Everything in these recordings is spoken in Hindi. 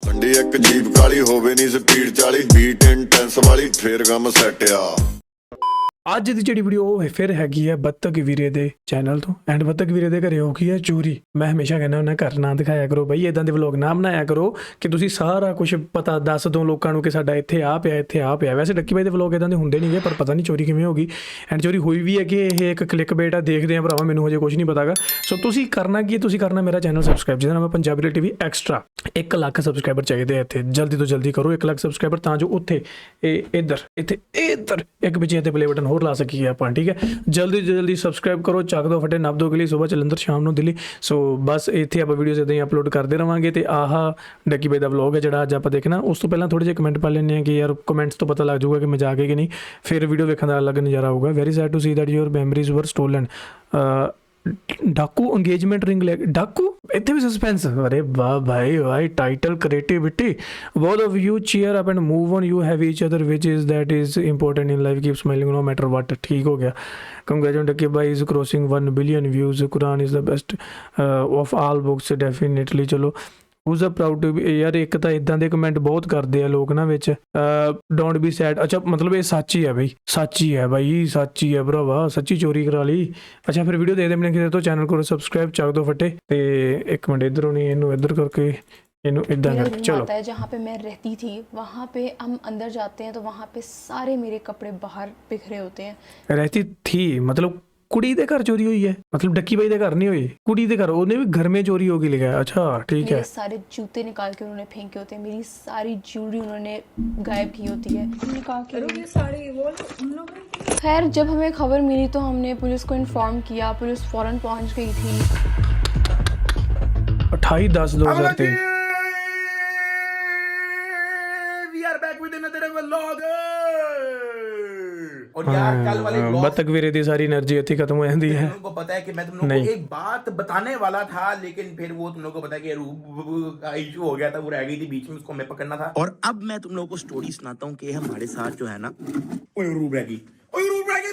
ਗੱਡੀ ਇੱਕ ਜੀਪ ਕਾਲੀ ਹੋਵੇ ਨਹੀਂ ਸਪੀਡ 40 ਬੀਟ ਇੰਟੈਂਸ ਵਾਲੀ ਫੇਰ ਕੰਮ ਸੈੱਟ ਆ। ਅੱਜ ਦੀ ਜਿਹੜੀ ਵੀਡੀਓ ਉਹ ਫਿਰ ਹੈਗੀ ਹੈ ਬੱਤਕ ਵੀਰੇ ਦੇ ਚੈਨਲ ਤੋਂ ਐਂਡ ਬੱਤਕ ਵੀਰੇ ਦੇ ਘਰੇ ਹੋ ਗਈ ਹੈ ਚੋਰੀ। ਮੈਂ ਹਮੇਸ਼ਾ ਕਹਿੰਦਾ ਹੁੰਦਾ ਘਰ ਨਾ ਦਿਖਾਇਆ ਕਰੋ ਬਈ, ਇਦਾਂ ਦੇ ਵਲੌਗ ਨਾ ਬਣਾਇਆ ਕਰੋ ਕਿ ਤੁਸੀਂ ਸਾਰਾ ਕੁਝ ਪਤਾ ਦੱਸ ਦੋ ਲੋਕਾਂ ਨੂੰ ਕਿ ਸਾਡਾ ਇੱਥੇ ਆ ਪਿਆ। ਵੈਸੇ ਡੱਕੀ ਬਾਈ ਦੇ ਵਲੌਗ ਇਦਾਂ ਦੇ ਹੁੰਦੇ ਨਹੀਂਗੇ, ਪਰ ਪਤਾ ਨਹੀਂ ਚੋਰੀ ਕਿਵੇਂ ਹੋ ਗਈ ਐਂਡ ਚੋਰੀ ਹੋਈ ਵੀ ਹੈ ਕਿ ਇਹ ਇੱਕ ਕਲਿੱਕ ਬੇਟ ਆ। ਦੇਖਦੇ ਆ ਭਰਾਵਾ, ਮੈਨੂੰ ਹਜੇ ਕੁਝ ਨਹੀਂ ਪਤਾਗਾ। ਸੋ ਤੁਸੀਂ ਕਰਨਾ ਕੀ, ਤੁਸੀਂ ਕਰਨਾ ਮੇਰਾ ਚੈਨਲ ਸਬਸਕ੍ਰਾਈਬ, ਜਿਹਦਾ ਨਾਮ ਹੈ Punjabi real TV extra. 1 lakh subscriber ਚਾਹੀਦੇ ਆ ਇੱਥੇ, ਜਲਦੀ ਤੋਂ ਜਲਦੀ ਕਰੋ 1 ਲੱਖ ਸਬਸਕ੍ਰਾਈਬਰ, ਤਾਂ ਜੋ ਉੱਥੇ ਇੱਧਰ ਇੱਕ ਪਿੱਛੇ ਤੇ ਪਲੇ ਬਟਨ ਹੋਰ ਲਾ ਸਕੀਏ ਆਪਾਂ। ਠੀਕ ਹੈ, ਜਲਦੀ ਤੋਂ ਜਲਦੀ ਸਬਸਕ੍ਰਾਈਬ ਕਰੋ, ਚੱਕ ਦੋ ਫਟੇ ਨੱਪ ਦੋ ਕੇ ਲਈ ਸਵੇਰ ਜਲੰਧਰ, ਸ਼ਾਮ ਨੂੰ ਦਿੱਲੀ। ਸੋ ਬਸ ਇੱਥੇ ਆਪਾਂ ਵੀਡੀਓਜ਼ ਇਦਾਂ ਹੀ ਅਪਲੋਡ ਕਰਦੇ ਰਵਾਂਗੇ। ਤੇ ਆਹ ਡੱਕੀ ਬਾਈ ਦਾ ਵਲੌਗ ਹੈ ਜਿਹੜਾ ਅੱਜ ਆਪਾਂ ਦੇਖਣਾ। ਉਸ ਤੋਂ ਪਹਿਲਾਂ ਥੋੜੇ ਜਿਹੇ ਕਮੈਂਟ ਪਾ ਲੈਂਦੇ ਹਾਂ ਕਿ ਯਾਰ ਕਮੈਂਟਸ ਤੋਂ ਪਤਾ ਲੱਗ ਜਾਊਗਾ ਕਿ ਮਜ਼ਾਕ ਹੈ ਕਿ ਨਹੀਂ, ਫਿਰ ਵੀਡੀਓ ਵੇਖਣ ਦਾ ਅਲੱਗ ਨਜ਼ਾਰਾ ਹੋਊਗਾ। Very sad to see that your memories were stolen. ਡਾਕੂ ਅੰਗੇਜਮੈਂਟ ਰਿੰਗ ਲੈ ਡਾਕੂ, ਇੱਥੇ ਵੀ ਸਸਪੈਂਸ। ਅਰੇ ਵਾਹ ਭਾਈ title creativity. both of you cheer up and move on, you have each other which is that is important in life, keep smiling no matter what। ठीक हो गया, congratulations डक्की भाई is crossing 1 billion views, Quran is the best of all books definitely। चलो who's a proud to be। ਯਾਰ ਇੱਕ ਤਾਂ ਇਦਾਂ ਦੇ ਕਮੈਂਟ ਬਹੁਤ ਕਰਦੇ ਆ ਲੋਕ ਨਾ ਵਿੱਚ, ਡੋਂਟ ਬੀ ਸੈਡ। ਅੱਛਾ ਮਤਲਬ ਇਹ ਸੱਚ ਹੀ ਹੈ ਬਈ, ਸੱਚ ਹੀ ਹੈ ਭਰਾਵਾ, ਸੱਚੀ ਚੋਰੀ ਕਰਾ ਲਈ। ਅੱਛਾ ਫਿਰ ਵੀਡੀਓ ਦੇਖਦੇ ਮੈਨੂੰ ਕਿਤੇ ਤੋਂ ਚੈਨਲ ਕਰੋ ਸਬਸਕ੍ਰਾਈਬ, ਚੱਕ ਦੋ ਫੱਟੇ। ਤੇ ਇੱਕ ਮਿੰਟ इधरों नहीं, ਇਹਨੂੰ ਇੱਧਰ ਕਰਕੇ ਇਹਨੂੰ इधर कर। चलो जहाँ पे मैं रहती थी वहाँ पे हम अंदर जाते हैं तो वहाँ पे सारे मेरे कपड़े बाहर बिखरे होते हैं। रहती थी मतलब कुड़ी दे घर चोरी हुई है, मतलब डक्की भाई दे घर नहीं हुई, कुड़ी दे घर, उन्हें भी घर में चोरी होगी लिखा है। अच्छा ठीक है। मेरे सारे जूते निकाल के उन्होंने फेंके होते हैं, मेरी सारी ज्वेलरी उन्होंने गायब की होती है। खैर जब हमें खबर मिली तो हमने पुलिस को इन्फॉर्म किया, पुलिस फौरन पहुंच गई थी। 28/10/2023। और यार कल वाले बतख वीरे दी सारी एनर्जी इतनी खत्म हो जाती है। तुमको पता है कि मैं तुम लोगों को एक बात बताने वाला था, लेकिन फिर वो तुम लोगों को पता है कि रूप का इशू हो गया था, वो रह गई थी बीच में, उसको हमें पकड़ना था। और अब मैं तुम लोगों को स्टोरी सुनाता हूँ कि हमारे साथ जो है ना, रूप रह गई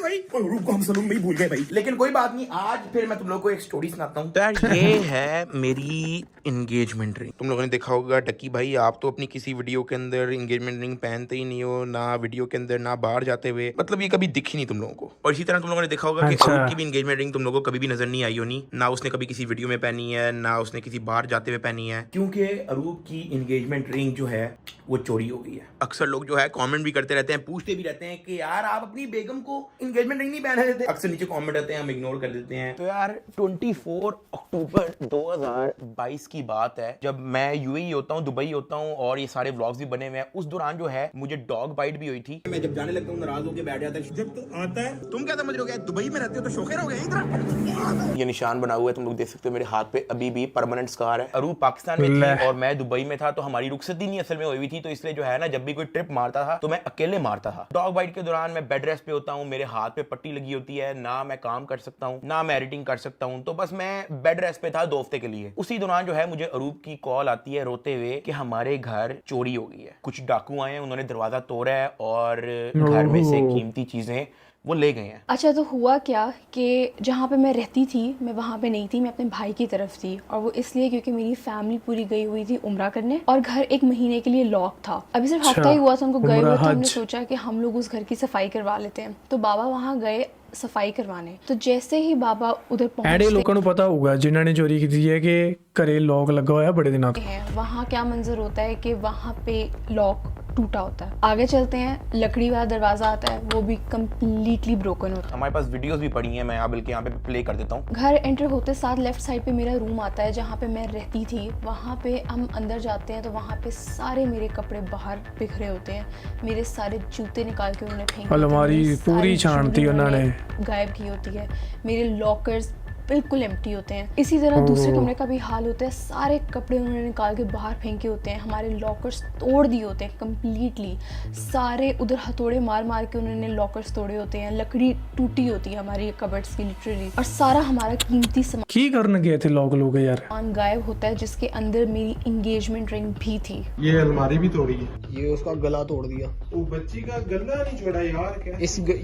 भाई, रूप को हम सलून में ही भूल गए भाई। लेकिन कोई बात नहीं, आज फिर मैं तुम लोगों को एक स्टोरी सुनाता हूँ। तो ये है मेरी एंगेजमेंट रिंग। तुम लोगों ने देखा होगा डक्की भाई, आप तो अपनी किसी वीडियो के अंदर एंगेजमेंट रिंग पहनते ही नहीं हो, ना वीडियो के अंदर ना बाहर जाते हुए, मतलब ये कभी दिखी नहीं तुम लोगों को। और इसी तरह तुम लोगों ने देखा होगा कि अरूप की भी एंगेजमेंट रिंग तुम लोगों को कभी भी नजर नहीं आई होनी, ना उसने कभी किसी वीडियो में पहनी है, ना उसने किसी बाहर जाते हुए पहनी है, क्योंकि अरूप की एंगेजमेंट रिंग जो है वो चोरी हो गई है। अक्सर लोग जो है कमेंट भी करते रहते हैं, पूछते भी रहते हैं कि यार आप अपनी बेगम को एंगेजमेंट रिंग नहीं पहने देते। अक्सर नीचे कमेंट आते हैं, हम इग्नोर कर देते हैं। तो यार 24 अक्टूबर 2022 की बात है, जब मैं यूएई होता हूँ, दुबई होता हूँ, और ये सारे व्लॉग्स भी बने हुए हैं। उस दौरान जो है मुझे डॉग बाइट भी हुई थी। मैं जब जाने लगता हूँ नाराज होकर बैठ जाता है। जब तो आता है, तुम क्या समझ रहे हो क्या दुबई में रहते हो तो शौकीन हो गए इधर। ये निशान बना हुआ है, तुम लोग देख सकते हो मेरे हाथ पे अभी भी परमानेंट स्कार है। अरूप पाकिस्तान में थी और मैं दुबई में था, तो हमारी रुखसती नहीं असल में हुई थी, तो इसलिए जो है ना जब भी कोई ट्रिप मारता था तो मैं अकेले मारता था। डॉग बाइट के दौरान मैं बेड रेस्ट पे होता हूँ, मेरे हाथ पे पट्टी लगी होती है, ना मैं काम कर सकता हूँ ना मैं एडिटिंग कर सकता हूँ, तो बस मैं बेड रेस्ट पे था 2 हफ्ते के लिए। उसी दौरान जो है मुझे अरूप की कॉल आती है रोते हुए कि हमारे घर चोरी हो गई है, कुछ डाकू आए हैं, उन्होंने दरवाजा तोड़ा है और घर में से कीमती चीजें वो ले गए हैं। अच्छा तो हुआ क्या कि जहाँ पे मैं रहती थी मैं वहाँ पे नहीं थी, मैं अपने भाई की तरफ थी, और वो इसलिए क्योंकि मेरी फैमिली पूरी गई हुई थी उम्रा करने, और घर 1 महीने के लिए लॉक था। अभी सिर्फ हफ्ता ही हुआ था उनको गए हुए, तो हमने सोचा कि हम लोग उस घर की सफाई करवा लेते हैं। तो बाबा वहाँ गए सफाई करवाने, तो जैसे ही बाबा उधर पहुंचे, लोगों को पता होगा जिन्होंने चोरी की थी है कि घरे लॉक लगा हुआ है बड़े दिनों है। वहाँ क्या मंजर होता है कि वहाँ पे लॉक टूटा होता है। आगे चलते हैं, लकड़ी वाला दरवाजा आता है, वो भी कम्प्लीटली ब्रोकन होता है। हमारे पास वीडियोस भी पड़ी हैं, मैं यहाँ बल्कि यहाँ पे प्ले कर देता हूँ। घर एंटर होते साथ लेफ्ट साइड पे मेरा रूम आता है जहाँ पे मैं रहती थी। वहाँ पे हम अंदर जाते हैं तो वहाँ पे सारे मेरे कपड़े बाहर बिखरे होते हैं, मेरे सारे जूते निकाल के उन्होंने फेंके, अलमारी पूरी छानती उन्होंने गायब की होती है, मेरे लॉकर्स बिल्कुल एम्प्टी होते हैं। इसी तरह दूसरे कमरे का भी हाल होता है, सारे कपड़े उन्होंने निकाल के बाहर फेंके होते हैं, हमारे लॉकर्स तोड़ दिए होते हैं कम्प्लीटली, सारे उधर हथौड़े मार मार के उन्होंने लॉकर्स तोड़े होते हैं, लकड़ी टूटी होती है हमारी कबर्ड्स की लिटरली, और सारा हमारा कीमती सामान की करने गए थे लोग यार गायब होता है, जिसके अंदर मेरी एंगेजमेंट रिंग भी थी। ये अलमारी भी तोड़ी है, ये उसका गला तोड़ दिया, वो बच्ची का गला नहीं छोड़ा यार क्या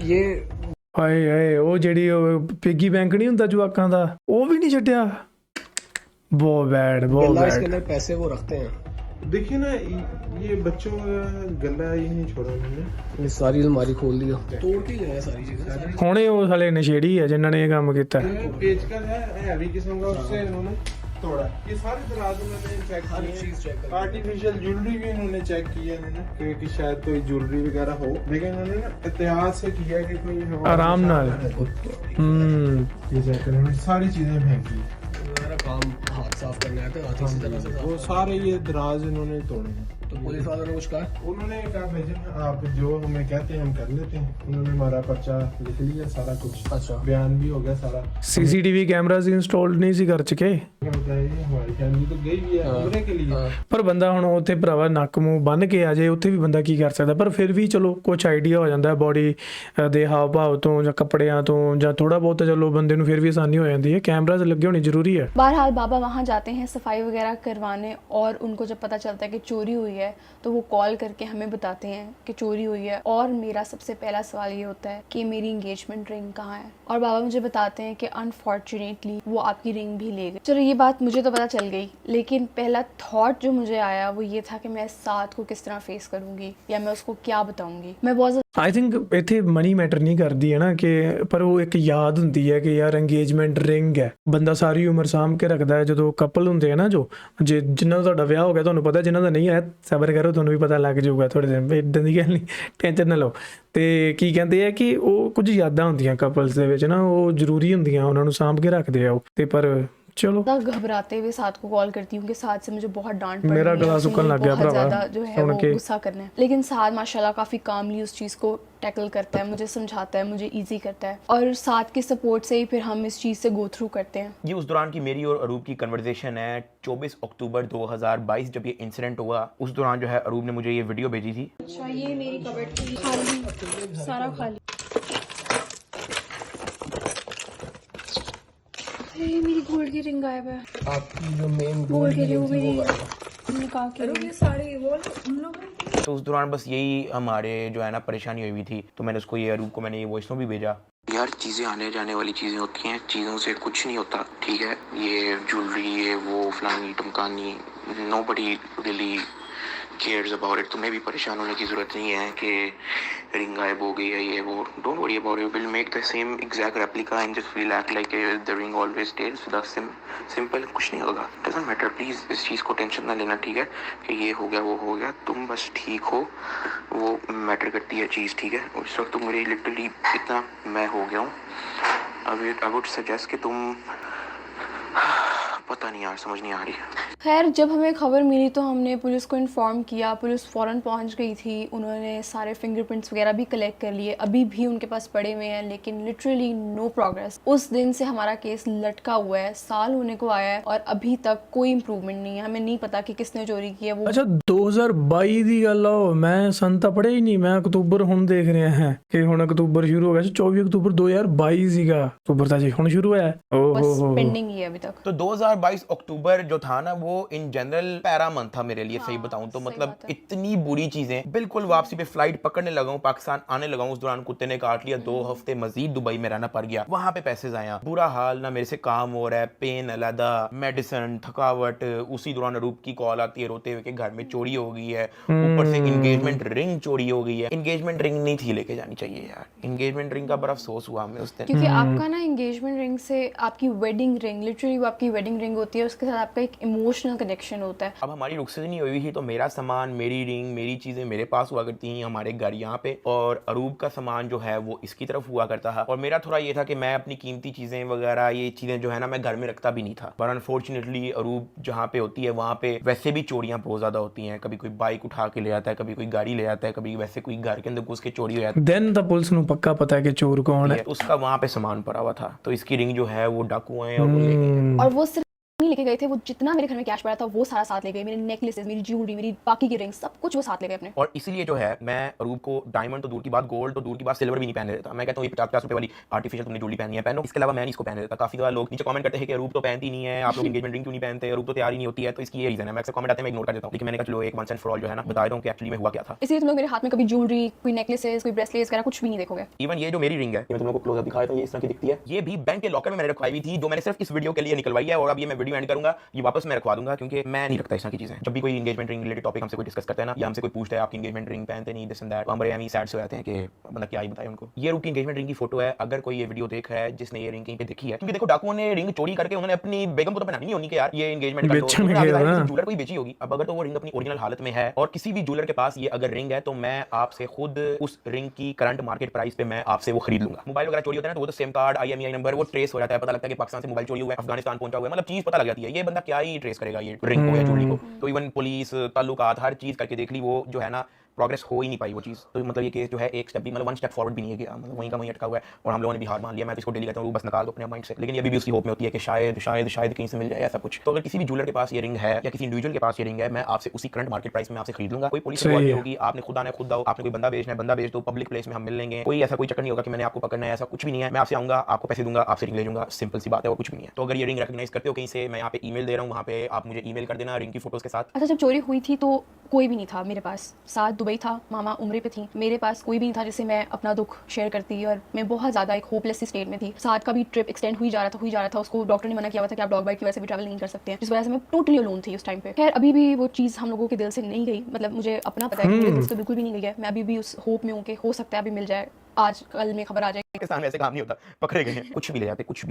ये ਹਾਏ ਹਾਏ ਉਹ ਜਿਹੜੀ ਪਿੱਗੀ ਬੈਂਕ ਨਹੀਂ ਹੁੰਦਾ ਜਵਾਕਾਂ ਦਾ, ਉਹ ਵੀ ਨਹੀਂ ਛੱਡਿਆ। ਬਹੁਤ ਬੈਡ इसके अंदर पैसे वो रखते हैं, देखिए ना ये बच्चों का गला ही नहीं छोड़ा उन्होंने। ये सारी अलमारी खोल दिया, तोड़ के गए सारी चीजें। ਹੁਣੇ ਉਹ ਸਾਲੇ ਨਸ਼ੇੜੀ ਹੈ ਜਿਨ੍ਹਾਂ ਨੇ ਇਹ ਕੰਮ ਕੀਤਾ। ये पेचकस है हैवी किस्म का, उससे इन्होंने तोड़ा। ये सारे दराज उन्होंने चेक किए, आर्टिफिशियल ज्वेलरी भी इन्होंने चेक की है इन्होंने कि शायद कोई ज्वेलरी वगैरह हो, लेकिन इन्होंने ना एहतियात से किया कि कोई हवा आराम नाल। ये चेक करें, सारी चीजें फेंकी। मेरा काम हाथ साफ करना है तो हाथ इसी तरह से वो सारे ये दराज इन्होंने तोड़े हैं। तो पुलिस वालों ने कुछ कहा? उन्होंने कहा भेजन आप जो हमें कहते हैं हम कर लेते हैं। उन्होंने हमारा पर्चा लिख लिया, सारा कुछ अच्छा, बयान भी हो गया सारा। ਸੀਸੀਟੀਵੀ ਕੈਮਰਾਜ਼ ਇੰਸਟਾਲਡ ਨਹੀਂ ਸੀ ਕਰ ਚੁੱਕੇ। क्या होता है ये हमारी फैमिली तो गई भी है उम्रे के लिए। ਪਰ ਬੰਦਾ ਹੁਣ ਉੱਥੇ ਭਰਾਵਾ ਨੱਕ ਮੂੰਹ ਬੰਨ ਕੇ ਆ ਜਾਏ, ਉੱਥੇ ਵੀ ਬੰਦਾ ਕੀ ਕਰ ਸਕਦਾ। ਪਰ ਫਿਰ ਵੀ ਚਲੋ ਕੁਝ ਆਈਡੀਆ ਹੋ ਜਾਂਦਾ ਬੋਡੀ ਦੇ ਹਾਵ ਭਾਵ ਤੋਂ ਜਾਂ ਕੱਪੜਿਆਂ ਤੋਂ ਜਾਂ ਥੋੜਾ ਬਹੁਤ ਚਲੋ ਬੰਦੇ ਨੂੰ ਫਿਰ ਵੀ ਆਸਾਨੀ ਹੋ ਜਾਂਦੀ ਹੈ। ਕੈਮਰਾਜ਼ ਲੱਗੇ ਹੋਣੇ ਜ਼ਰੂਰੀ ਹੈ। बहरहाल बाबा वहाँ जाते हैं सफाई वगैरह करवाने, और उनको जब पता चलता है कि चोरी हुई है तो वो कॉल करके हमें बताते हैं कि चोरी हुई है। और मेरा सबसे पहला सवाल ये होता है कि मेरी इंगेजमेंट रिंग कहाँ है, और बाबा मुझे बताते हैं कि अनफॉर्चुनेटली वो आपकी रिंग भी ले गए। चलो ये बात मुझे तो पता चल गई, लेकिन पहला थॉट जो मुझे आया वो ये था कि मैं साथ को किस तरह फेस करूँगी या मैं उसको क्या बताऊँगी। मैं बहुत ਆਈ ਥਿੰਕ ਇੱਥੇ ਮਨੀ ਮੈਟਰ ਨਹੀਂ ਕਰਦੀ ਹੈ ਨਾ ਕਿ, ਪਰ ਉਹ ਇੱਕ ਯਾਦ ਹੁੰਦੀ ਹੈ ਕਿ ਯਾਰ ਇੰਗੇਜਮੈਂਟ ਰਿੰਗ ਹੈ, ਬੰਦਾ ਸਾਰੀ ਉਮਰ ਸਾਂਭ ਕੇ ਰੱਖਦਾ ਹੈ। ਜਦੋਂ ਕਪਲ ਹੁੰਦੇ ਆ ਨਾ, ਜੋ ਜਿਨ੍ਹਾਂ ਦਾ ਤੁਹਾਡਾ ਵਿਆਹ ਹੋ ਗਿਆ ਤੁਹਾਨੂੰ ਪਤਾ, ਜਿਨ੍ਹਾਂ ਦਾ ਨਹੀਂ ਹੈ ਸਬਰ ਕਰੋ, ਤੁਹਾਨੂੰ ਵੀ ਪਤਾ ਲੱਗ ਜਾਊਗਾ ਥੋੜੇ ਦਿਨ, ਇੱਦਾਂ ਦੀ ਗੱਲ ਨਹੀਂ, ਟੈਨਸ਼ਨ ਨਾ ਲਓ। ਤੇ ਕੀ ਕਹਿੰਦੇ ਆ ਕਿ ਉਹ ਕੁਝ ਯਾਦਾਂ ਹੁੰਦੀਆਂ ਕਪਲਸ ਦੇ ਵਿੱਚ ਨਾ, ਉਹ ਜ਼ਰੂਰੀ ਹੁੰਦੀਆਂ, ਉਹਨਾਂ ਨੂੰ ਸਾਂਭ ਕੇ ਰੱਖਦੇ ਆ ਉਹ। ਤੇ ਪਰ चलो घबराते हुए साथ को कॉल करती हूँ कि साथ से मुझे बहुत डांट पड़ मेरा रही है, गला सूखने लग गया बहुत भरावा ज़्यादा जो है सुन वो के। गुस्सा करना है। लेकिन साथ माशाल्लाह काफ़ी कामली उस चीज़ को टैकल करता है, मुझे समझाता है, मुझे इजी करता है, और साथ की सपोर्ट से ही फिर हम इस चीज़ से गो थ्रू करते हैं। ये उस दौरान की मेरी और अरूब की कन्वर्सेशन है 24 अक्टूबर 2022 जब ये इंसिडेंट हुआ। उस दौरान जो है अरूब ने मुझे ये वीडियो भेजी थी। अच्छा, ये मेरी कबर्ड थी खाली, सारा खाली। मेरी गोल्ड की रिंग गायब है। आपकी जो मेन गोल्ड की रिंग मेरी निकाह की रिंग। सारे वो हम लोग तो उस दौरान बस यही हमारे जो है ना परेशानी हुई थी, तो मैंने उसको ये अरूब को मैंने ये वॉइस नोट भी भेजा। यार चीज़ें आने जाने वाली चीज़ें होती हैं, चीज़ों से कुछ नहीं होता, ठीक है। ये ज्वेलरी, ये वो फलानी टमकानी, nobody really cares about it. तुम्हें भी परेशान होने की ज़रूरत नहीं है कि रिंग गायब हो गई है, ये वो। Don't worry about it, will make the same exact replica and just will act like the ring always stage with us. Simple, कुछ नहीं होगा, डजंट मैटर। प्लीज़ इस चीज़ को टेंशन ना लेना, ठीक है, कि ये हो गया वो हो गया, तुम बस ठीक हो, वो मैटर करती है चीज़, ठीक है। उस वक्त तुम मेरी लिटरली इतना मैं हो गया हूँ। आई वुड सजेस्ट कि तुम, पता नहीं यार, समझ नहीं आ रही। खैर, जब हमें खबर मिली तो हमने पुलिस को इन्फॉर्म किया। पुलिस फ़ौरन पहुंच गई थी, उन्होंने सारे फिंगरप्रिंट्स वगैरह भी कलेक्ट कर लिए, अभी भी उनके पास पड़े हुए हैं, लेकिन लिटरली नो प्रोग्रेस। उस दिन से हमारा केस लटका हुआ है, साल होने को आया है और अभी तक कोई इम्प्रूवमेंट नहीं है। हमें नहीं पता कि किसने चोरी की है वो। ਅੱਛਾ 2022 ਦੀ ਗੱਲ ਆ, ਮੈਂ ਸੰਨ ਤਾਂ ਪੜ੍ਹਿਆ ਹੀ ਨਹੀਂ, ਮੈਂ ਅਕਤੂਬਰ ਹੁਣ ਦੇਖ ਰਿਹਾ ਹਾਂ ਕਿ ਹੁਣ ਅਕਤੂਬਰ ਸ਼ੁਰੂ ਹੋ ਗਿਆ ਸੀ। 24 ਅਕਤੂਬਰ 2022 ਸੀਗਾ, ਅਕਤੂਬਰ ਤਾਂ ਜੀ ਹੁਣ ਸ਼ੁਰੂ ਹੋਇਆ। बस पेंडिंग ही है अभी तक। तो 2022 अक्टूबर जो था ना, वो इन जनरल पैरा मंथ था मेरे लिए, सही बताऊं तो। मतलब इतनी बुरी चीजें, बिल्कुल वापसी पे फ्लाइट पकड़ने लगा हूं, पाकिस्तान आने लगा हूं, उस दौरान कुत्ते ने काट लिया। 2 हफ्ते मजीद दुबई में रहना पड़ गया, वहां पे पैसे जाया, बुरा हाल ना, मेरे से काम हो रहा है, पेन अलहदा, मेडिसिन, थकावट। उसी दौरान अरूब की कॉल आती है रोते हुए कि घर में चोरी हो गई है, ऊपर से इंगेजमेंट रिंग चोरी हो गई है। इंगेजमेंट रिंग नहीं थी लेके जानी चाहिए यार, इंगेजमेंट रिंग का बड़ा अफसोस हुआ हमें उस दिन। क्योंकि आपका ना इंगेजमेंट रिंग से आपकी वेडिंग रिंग, लिटरली वो आपकी वेडिंग रिंग होती है, उसके साथ आपका एक इमोशनल कनेक्शन होता है। अब हमारी रुखसती नहीं हुई थी तो मेरा सामान, मेरी रिंग, मेरी चीज़ें मेरे पास हुआ करती थी, हमारे घर यहाँ पे, और अरूब का सामान जो है वो इसकी तरफ हुआ करता था। और मेरा थोड़ा ये था कि मैं अपनी कीमती चीज़ें वगैरह, ये चीज़ें जो है ना, मैं घर में रखता भी नहीं था। पर अनफॉर्चुनेटली अरूब जहाँ पे होती है वहाँ पे वैसे भी चोरियाँ बहुत ज़्यादा होती हैं। कभी कोई बाइक उठा के ले आता है, कभी कोई गाड़ी ले आता है, कभी वैसे कोई घर के अंदर घुस के चोरी हो जाती ਦਿਨ ਤਾਂ ਪੁਲਿਸ ਨੂੰ ਪੱਕਾ पता है कि चोर कौन है। है। उसका वहाँ पे सामान पड़ा हुआ था, तो इसकी रिंग जो है वो डाकू आए और वो ले गए। और वो सिर्फ नहीं लेके गए थे, वो जितना मेरे घर में कैश पड़ा था वो सारा साथ ले गए। मेरे नेकलेसेस, मेरी ज्वेलरी, मेरी बाकी की रिंग, सब कुछ वो साथ ले गए अपने। और इसीलिए जो है मैं अरूब को डायमंड तो दूर की बात, गोल्ड तो दूर की बात, सिल्वर भी नहीं पहनने देता। मैं कहता हूँ ये 50-50 रुपए वाली आर्टिफिशियल तुमने ज्वेलरी पहनी है, पहनो, इसके अलावा मैं नहीं इसको पहनने देता। काफी ज्यादा लोग नीचे कमेंट करते हैं कि अरूब तो पहनती नहीं है, आप लोग एंगेजमेंट रिंग क्यों नहीं पहनते, अरूब तो तैयार ही नहीं होती है। तो इसकी ये रीजन है, मैं अक्सर कमेंट आते हैं, मैं इग्नोर कर देता हूँ। लेकिन मैंने कहा चलो एक वंस एंड फॉर ऑल जो है ना, बता दूं कि एक्चुअली में हुआ क्या था। इसलिए तुम लोग मेरे हाथ में कभी ज्वेलरी, कोई नेकलेसेस, कोई ब्रेसलेट्स वगैरह कुछ भी नहीं देखोगे। इवन ये जो मेरी रिंग है, मैं तुम लोगों को क्लोज अप दिखाया था, ये इस तरह की दिखती है। ये भी बैंक के लॉकर में मैंने रखवाई हुई थी, जो मैंने सिर्फ इस वीडियो के लिए निकलवाई है। और अब ये मैं वीडियो वीडियो एंड करूंगा, ये वापस मैं रखवा दूंगा क्योंकि मैं नहीं रखता इस तरह की चीजें। जब भी कोई एंगेजमेंट रिंग रिलेटेड टॉपिक हमसे कोई डिस्कस करता है ना, या हमसे कोई पूछता है आपकी एंगेजमेंट रिंग पहनते नहीं, दिस एंड दैट, हम बड़े एमी सैड से हो जाते हैं कि बंदा क्या ही बताए उनको। ये रूप की एंगेजमेंट रिंग की फोटो है। अगर कोई ये वीडियो देख रहा है जिसने ये रिंग कहीं पे देखी है, क्योंकि देखो डाकुओं ने रिंग चोरी करके उन्होंने अपनी बेगम को तो पहनानी नहीं होनी कि यार ये एंगेजमेंट ज्वेलर कोई बेची होगी। अब अगर तो वो रिंग अपनी ओरिजिनल हालत में है और किसी भी ज्वेलर के पास ये अगर रिंग है, तो मैं आपसे खुद उस रिंग की करंट मार्केट प्राइस पे मैं आपसे वो खरीद लूंगा। मोबाइल वगैरह चोरी होता है ना, तो वो तो सिम कार्ड, IMEI नंबर वो ट्रेस हो जाता है, पता लगता है कि पाकिस्तान से मोबाइल चोरी हुआ है, अफगानिस्तान पहुंचा हुआ है, मतलब चीज पता लग जाती है। ये बंदा क्या ही ट्रेस करेगा ये रिंग को या ज्वेलरी को। तो इवन पुलिस, ताल्लुकात, हर चीज करके देख ली, वो जो है ना प्रोग्रेस हो ही नहीं पाई वो चीज़। तो मतलब ये केस जो है एक स्टेप भी, मतलब 1 स्टेप फॉरवर्ड भी नहीं है गया, मतलब वहीं का वहीं अटका हुआ है और हम लोगों ने भी हार मान लिया। मैं तो इसको डेली कहता हूँ बस निकाल दो अपने माइंड से, लेकिन ये भी उसकी होप में होती है कि शायद शायद शायद कहीं से मिल जाए ऐसा कुछ। तो अगर किसी भी ज्वेलर के पास ये रिंग है या किसी इंडिविजुअल के पास ये रिंग है, मैं आपसे उसी करंट मार्केट प्राइस में आपसे खरीद लूंगा। कोई पुलिस रिकॉर्ड नहीं होगी, आपने खुद आना है खुद आओ, आपने कोई बंदा भेजना है बंदा भेज दो, पब्लिक प्लेस में हम मिल लेंगे। कोई ऐसा कोई चक्कर नहीं होगा कि मैंने आपको पकड़ना है, ऐसा कुछ भी नहीं है। मैं आपसे आऊंगा, आपको पैसे दूंगा, आपसे रिंग ले जाऊंगा, सिंपल सी बात है, वो कुछ भी नहीं है। तो अगर ये रिंग रिकॉग्नाइज करते हो कहीं से, मैं यहाँ पे ईमेल दे रहा हूँ, वहाँ पे आप मुझे ईमेल कर देना रिंग की फोटोज के साथ। अच्छा, जब चोरी हुई थी तो कोई भी नहीं था मेरे पास, साथ दुबई था, मामा उम्रे पे थी, मेरे पास कोई भी नहीं था जिससे मैं अपना दुख शेयर करती, और मैं बहुत ज़्यादा एक होपलेस स्टेट में थी। साथ का भी ट्रिप एक्सटेंड हुई जा रहा था, उसको डॉक्टर ने मना किया हुआ था कि आप डॉग बाइट की वजह से भी ट्रैवल नहीं कर सकते हैं, जिस वजह से मैं टोटली अलोन थी उस टाइम पे। खैर अभी भी वो चीज़ हम लोगों के दिल से नहीं गई, मतलब मुझे अपना पता है कि मेरे दिल से बिल्कुल भी नहीं गई है। मैं अभी भी उस होप में हूँ कि हो सकता है अभी मिल जाए, आज कल में खबर आ जाए। पाकिस्तान में ऐसे काम नहीं होता, पकड़े गए हैं कुछ भी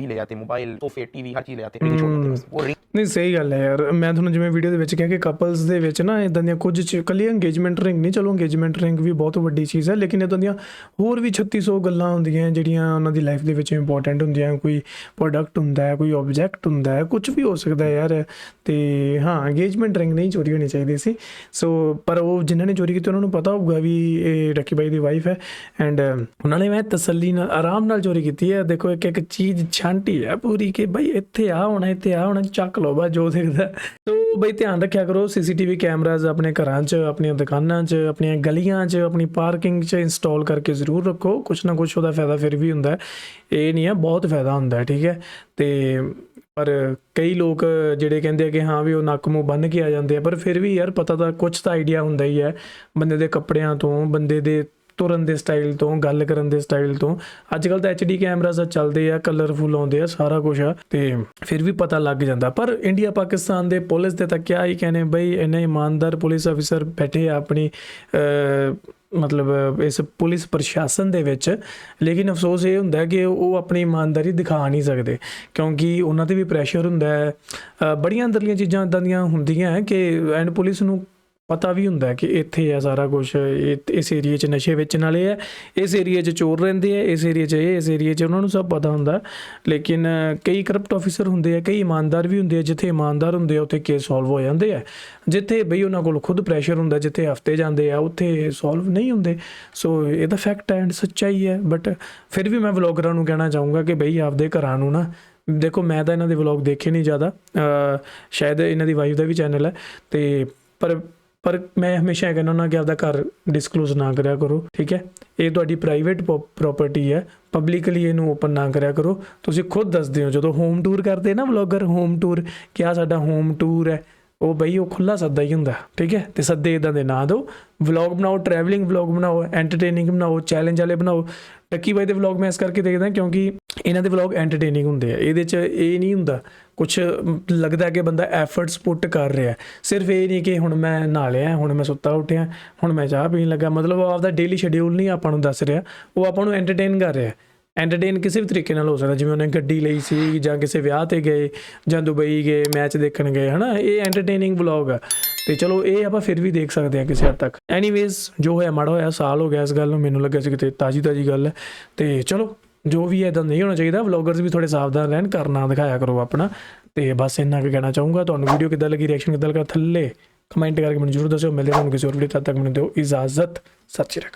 ले जाते, मोबाइल, सोफे, टीवी, हर चीज ले जाते, रिंग छोड़ देते बस। वो रिंग ਨਹੀਂ ਸਹੀ ਗੱਲ ਹੈ ਯਾਰ। ਮੈਂ ਤੁਹਾਨੂੰ ਜਿਵੇਂ ਵੀਡੀਓ ਦੇ ਵਿੱਚ ਕਿਹਾ ਕਿ ਕਪਲਸ ਦੇ ਵਿੱਚ ਨਾ ਇਦਾਂ ਦੀਆਂ ਕੁਝ ਇਕੱਲੀ ਇੰਗੇਜਮੈਂਟ ਰਿੰਗ ਨਹੀਂ, ਚਲੋ ਇੰਗੇਜਮੈਂਟ ਰਿੰਗ ਵੀ ਬਹੁਤ ਵੱਡੀ ਚੀਜ਼ ਹੈ, ਲੇਕਿਨ ਇਦਾਂ ਦੀਆਂ ਹੋਰ ਵੀ 3600 ਗੱਲਾਂ ਹੁੰਦੀਆਂ ਜਿਹੜੀਆਂ ਉਹਨਾਂ ਦੀ ਲਾਈਫ ਦੇ ਵਿੱਚ ਇੰਪੋਰਟੈਂਟ ਹੁੰਦੀਆਂ। ਕੋਈ ਪ੍ਰੋਡਕਟ ਹੁੰਦਾ ਹੈ, ਕੋਈ ਆਬਜੈਕਟ ਹੁੰਦਾ ਹੈ, ਕੁਝ ਵੀ ਹੋ ਸਕਦਾ ਹੈ ਯਾਰ। ਤੇ ਹਾਂ, ਇੰਗੇਜਮੈਂਟ ਰਿੰਗ ਨਹੀਂ ਚੋਰੀ ਹੋਣੀ ਚਾਹੀਦੀ ਸੀ। ਸੋ ਪਰ ਉਹ ਜਿਨ੍ਹਾਂ ਨੇ ਚੋਰੀ ਕੀਤੀ ਉਹਨਾਂ ਨੂੰ ਪਤਾ ਹੋਊਗਾ ਵੀ ਇਹ ਰੱਕੀ ਬਾਈ ਦੀ ਵਾਈਫ ਹੈ, ਐਂਡ ਉਹਨਾਂ ਨੇ ਮੈਂ ਤਸੱਲੀ ਨਾਲ ਆਰਾਮ ਨਾਲ ਚੋਰੀ ਕੀਤੀ ਹੈ। ਦੇਖੋ ਇੱਕ ਇੱਕ ਚੀਜ਼ ਛਾਂਟੀ ਹੈ ਪੂਰੀ ਕਿ ਬਈ ਇੱਥੇ ਆ ਹੋਣਾ, ਇੱਥੇ ਆ ਹੋਣਾ, ਚੱਕ ਲਓ ਬਸ ਜੋ ਦਿਖਦਾ। ਸੋ ਬਈ ਧਿਆਨ ਰੱਖਿਆ ਕਰੋ, CCTV ਕੈਮਰਾਜ਼ ਆਪਣੇ ਘਰਾਂ 'ਚ, ਆਪਣੀਆਂ ਦੁਕਾਨਾਂ 'ਚ, ਆਪਣੀਆਂ ਗਲੀਆਂ 'ਚ, ਆਪਣੀ ਪਾਰਕਿੰਗ 'ਚ ਇੰਸਟਾਲ ਕਰਕੇ ਜ਼ਰੂਰ ਰੱਖੋ। ਕੁਛ ਨਾ ਕੁਛ ਉਹਦਾ ਫਾਇਦਾ ਫਿਰ ਵੀ ਹੁੰਦਾ, ਇਹ ਨਹੀਂ ਹੈ ਬਹੁਤ ਫਾਇਦਾ ਹੁੰਦਾ, ਠੀਕ ਹੈ। ਅਤੇ ਪਰ ਕਈ ਲੋਕ ਜਿਹੜੇ ਕਹਿੰਦੇ ਆ ਕਿ ਹਾਂ ਵੀ ਉਹ ਨੱਕ ਮੂੰਹ ਬੰਨ੍ਹ ਕੇ ਆ ਜਾਂਦੇ ਆ, ਪਰ ਫਿਰ ਵੀ ਯਾਰ ਪਤਾ ਤਾਂ ਕੁਛ ਤਾਂ ਆਈਡੀਆ ਹੁੰਦਾ ਹੀ ਹੈ ਬੰਦੇ ਦੇ ਕੱਪੜਿਆਂ ਤੋਂ, ਬੰਦੇ ਦੇ ਤੁਰਨ ਦੇ ਸਟਾਈਲ ਤੋਂ, ਗੱਲ ਕਰਨ ਦੇ ਸਟਾਈਲ ਤੋਂ। ਅੱਜ ਕੱਲ੍ਹ ਤਾਂ HD ਕੈਮਰਾਜ਼ ਚੱਲਦੇ ਆ, ਕਲਰਫੁਲ ਆਉਂਦੇ ਆ, ਸਾਰਾ ਕੁਛ ਆ, ਅਤੇ ਫਿਰ ਵੀ ਪਤਾ ਲੱਗ ਜਾਂਦਾ। ਪਰ ਇੰਡੀਆ ਪਾਕਿਸਤਾਨ ਦੇ ਪੁਲਿਸ ਦੇ ਤਾਂ ਕਿਆ ਹੀ ਕਹਿੰਦੇ ਬਈ, ਇੰਨੇ ਇਮਾਨਦਾਰ ਪੁਲਿਸ ਅਫਸਰ ਬੈਠੇ ਆ ਆਪਣੀ ਮਤਲਬ ਇਸ ਪੁਲਿਸ ਪ੍ਰਸ਼ਾਸਨ ਦੇ ਵਿੱਚ, ਲੇਕਿਨ ਅਫਸੋਸ ਇਹ ਹੁੰਦਾ ਕਿ ਉਹ ਆਪਣੀ ਇਮਾਨਦਾਰੀ ਦਿਖਾ ਨਹੀਂ ਸਕਦੇ ਕਿਉਂਕਿ ਉਹਨਾਂ 'ਤੇ ਵੀ ਪ੍ਰੈਸ਼ਰ ਹੁੰਦਾ ਹੈ। ਬੜੀਆਂ ਅੰਦਰਲੀਆਂ ਚੀਜ਼ਾਂ ਇੱਦਾਂ ਦੀਆਂ ਹੁੰਦੀਆਂ ਹੈ ਕਿ ਐਂਡ ਪੁਲਿਸ ਨੂੰ ਪਤਾ ਵੀ ਹੁੰਦਾ ਕਿ ਇੱਥੇ ਆ ਸਾਰਾ ਕੁਛ, ਇਸ ਏਰੀਏ 'ਚ ਨਸ਼ੇ ਵੇਚਣ ਵਾਲੇ ਹੈ, ਇਸ ਏਰੀਏ 'ਚ ਚੋਰ ਰਹਿੰਦੇ ਆ, ਇਸ ਏਰੀਏ 'ਚ ਇਸ ਏਰੀਏ 'ਚ ਉਹਨਾਂ ਨੂੰ ਸਭ ਪਤਾ ਹੁੰਦਾ। ਲੇਕਿਨ ਕਈ ਕਰਪਟ ਆਫਿਸਰ ਹੁੰਦੇ ਆ, ਕਈ ਇਮਾਨਦਾਰ ਵੀ ਹੁੰਦੇ ਆ। ਜਿੱਥੇ ਇਮਾਨਦਾਰ ਹੁੰਦੇ ਆ ਉੱਥੇ ਕੇਸ ਸੋਲਵ ਹੋ ਜਾਂਦੇ ਆ, ਜਿੱਥੇ ਬਈ ਉਹਨਾਂ ਕੋਲ ਖੁਦ ਪ੍ਰੈਸ਼ਰ ਹੁੰਦਾ, ਜਿੱਥੇ ਹਫਤੇ ਜਾਂਦੇ ਆ ਉੱਥੇ ਸੋਲਵ ਨਹੀਂ ਹੁੰਦੇ। ਸੋ ਇਹ ਤਾਂ ਫੈਕਟ ਐਂਡ ਸੱਚਾਈ ਹੈ। ਬਟ ਫਿਰ ਵੀ ਮੈਂ ਵਲੋਗਰਾਂ ਨੂੰ ਕਹਿਣਾ ਚਾਹੂੰਗਾ ਕਿ ਬਈ ਆਪਦੇ ਘਰਾਂ ਨੂੰ ਨਾ ਦੇਖੋ। ਮੈਂ ਤਾਂ ਇਹਨਾਂ ਦੇ ਵਲੋਗ ਦੇਖੇ ਨਹੀਂ ਜ਼ਿਆਦਾ, ਸ਼ਾਇਦ ਇਹਨਾਂ ਦੀ ਵਾਈਫ ਦਾ ਵੀ ਚੈਨਲ ਹੈ, ਅਤੇ ਪਰ ਮੈਂ ਹਮੇਸ਼ਾ ਇਹ ਕਹਿੰਦਾ ਹੁੰਦਾ ਕਿ ਆਪਦਾ ਘਰ ਡਿਸਕਲੋਜ਼ ਨਾ ਕਰਿਆ ਕਰੋ, ਠੀਕ ਹੈ। ਇਹ ਤੁਹਾਡੀ ਪ੍ਰਾਈਵੇਟ ਪ੍ਰੋਪਰਟੀ ਹੈ, ਪਬਲਿਕਲੀ ਇਹਨੂੰ ਓਪਨ ਨਾ ਕਰਿਆ ਕਰੋ। ਤੁਸੀਂ ਖੁਦ ਦੱਸਦੇ ਹੋ ਜਦੋਂ ਹੋਮ ਟੂਰ ਕਰਦੇ ਨਾ ਵਲੋਗਰ, ਹੋਮ ਟੂਰ ਕਿ ਆਹ ਸਾਡਾ ਹੋਮ ਟੂਰ ਹੈ, ਉਹ ਬਈ ਉਹ ਖੁੱਲ੍ਹਾ ਸੱਦਾ ਹੀ ਹੁੰਦਾ, ਠੀਕ ਹੈ। ਅਤੇ ਸੱਦੇ ਇੱਦਾਂ ਦੇ ਨਾ ਦਿਓ। ਵਲੋਗ ਬਣਾਓ, ਟਰੈਵਲਿੰਗ ਵਲੋਗ ਬਣਾਓ, ਐਂਟਰਟੇਨਿੰਗ ਬਣਾਓ, ਚੈਲੰਜ ਵਾਲੇ ਬਣਾਓ। ਲੱਕੀ ਬਾਈ ਦੇ ਵਲੋਗ ਮੈਂ ਇਸ ਕਰਕੇ ਦੇਖਦਾ ਕਿਉਂਕਿ ਇਹਨਾਂ ਦੇ ਵਲੋਗ ਐਂਟਰਟੇਨਿੰਗ ਹੁੰਦੇ ਆ। ਇਹਦੇ 'ਚ ਇਹ ਨਹੀਂ ਹੁੰਦਾ ਕੁਛ ਲੱਗਦਾ ਕਿ ਬੰਦਾ ਐਫਰਟਸ ਪੁੱਟ ਕਰ ਰਿਹਾ। ਸਿਰਫ ਇਹ ਨਹੀਂ ਕਿ ਹੁਣ ਮੈਂ ਨਹਾ ਲਿਆ, ਹੁਣ ਮੈਂ ਸੁੱਤਾ ਉੱਠਿਆ, ਹੁਣ ਮੈਂ ਚਾਹ ਪੀਣ ਲੱਗਾ, ਮਤਲਬ ਉਹ ਆਪਦਾ ਡੇਲੀ ਸ਼ੈਡਿਊਲ ਨਹੀਂ ਆਪਾਂ ਨੂੰ ਦੱਸ ਰਿਹਾ, ਉਹ ਆਪਾਂ ਨੂੰ ਐਂਟਰਟੇਨ ਕਰ ਰਿਹਾ। ਐਂਟਰਟੇਨ ਕਿਸੇ ਵੀ ਤਰੀਕੇ ਨਾਲ ਹੋ ਸਕਦਾ, ਜਿਵੇਂ ਉਹਨੇ ਗੱਡੀ ਲਈ ਸੀ ਜਾਂ ਕਿਸੇ ਵਿਆਹ 'ਤੇ ਗਏ ਜਾਂ ਦੁਬਈ ਗਏ, ਮੈਚ ਦੇਖਣ ਗਏ, ਹੈ ਨਾ। ਇਹ ਐਂਟਰਟੇਨਿੰਗ ਵਲੋਗ ਆ, ਅਤੇ ਚਲੋ ਇਹ ਆਪਾਂ ਫਿਰ ਵੀ ਦੇਖ ਸਕਦੇ ਹਾਂ ਕਿਸੇ ਹੱਦ ਤੱਕ। ਐਨੀਵੇਜ਼ ਜੋ ਹੋਇਆ ਮਾੜਾ ਹੋਇਆ, ਸਾਲ ਹੋ ਗਿਆ ਇਸ ਗੱਲ ਨੂੰ, ਮੈਨੂੰ ਲੱਗਿਆ ਸੀ ਕਿਤੇ ਤਾਜ਼ੀ ਗੱਲ ਹੈ। ਅਤੇ ਚਲੋ ਜੋ ਵੀ ਹੈ ਇੱਦਾਂ ਨਹੀਂ ਹੋਣਾ ਚਾਹੀਦਾ। ਵਲੋਗਰਸ ਵੀ ਥੋੜ੍ਹੇ ਸਾਵਧਾਨ ਰਹਿਣ, ਘਰ ਨਾ ਦਿਖਾਇਆ ਕਰੋ ਆਪਣਾ। ਅਤੇ ਬਸ ਇੰਨਾ ਕੁ ਕਹਿਣਾ ਚਾਹੂੰਗਾ। ਤੁਹਾਨੂੰ ਵੀਡੀਓ ਕਿੱਦਾਂ ਲੱਗੀ, ਰਿਐਕਸ਼ਨ ਕਿੱਦਾਂ ਲੱਗਾ, ਥੱਲੇ ਕਮੈਂਟ ਕਰਕੇ ਮੈਨੂੰ ਜ਼ਰੂਰ ਦੱਸਿਓ। ਮਿਲਦੇ ਤੁਹਾਨੂੰ ਕਿਸੇ ਹੋਰ ਵੀਡੀਓ, ਤਦ ਤੱਕ ਮੈਨੂੰ ਦਿਓ ਇਜਾਜ਼ਤ। ਸਤਿ ਸ਼੍ਰੀ ਅਕਾਲ।